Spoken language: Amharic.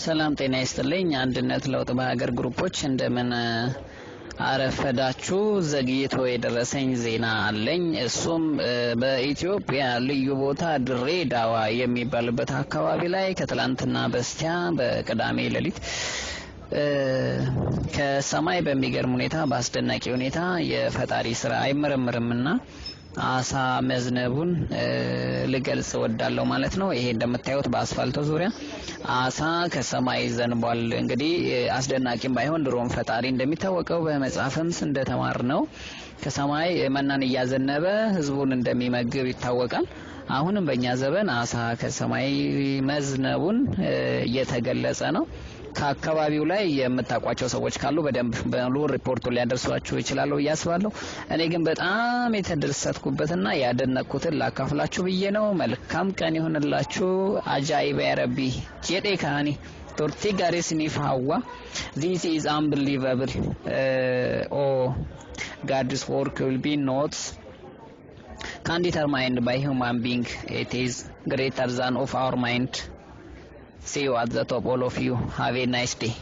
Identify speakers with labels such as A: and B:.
A: ሰላም ጤና ይስጥልኝ አንድነት ለውጥ በሀገር ግሩፖች እንደምን አረፈዳችሁ ዘግይቶ የደረሰኝ ዜና አለኝ እሱም በኢትዮጵያ ልዩ ቦታ ድሬዳዋ የሚባልበት አካባቢ ላይ ከትላንትና በስቲያ በቅዳሜ ሌሊት ከሰማይ በሚገርም ሁኔታ በአስደናቂ ሁኔታ የፈጣሪ ስራ አይመረምርምና አሳ መዝነቡን ልገልጽ ወዳለው ማለት ነው። ይሄ እንደምታዩት በአስፋልቱ ዙሪያ አሳ ከሰማይ ዘንቧል። እንግዲህ አስደናቂም ባይሆን ድሮም ፈጣሪ እንደሚታወቀው በመጽሐፍም እንደተማርነው ከሰማይ መናን ያዘነበ ህዝቡን እንደሚመግብ ይታወቃል። አሁንም በእኛ ዘመን አሳ ከሰማይ መዝነቡን እየተገለጸ ነው። ከአካባቢው ላይ የምታቋቸው ሰዎች ካሉ በደንብ በሉ ሪፖርቱን ሊያደርሷችሁ ይችላሉ ያስባለሁ። እኔ ግን በጣም የተደሰትኩበትና ያደነቅኩትን ላካፍላችሁ ብዬ ነው። መልካም ቀን ይሁንላችሁ። አጃኢብ ያረቢ ጄዴ ካኒ ቶርቲ ጋሪስኒ ፋዋ this is unbelievable God's work will be not can determined by human being. It is greater than of our mind. See you at the top, all of you. Have a nice day.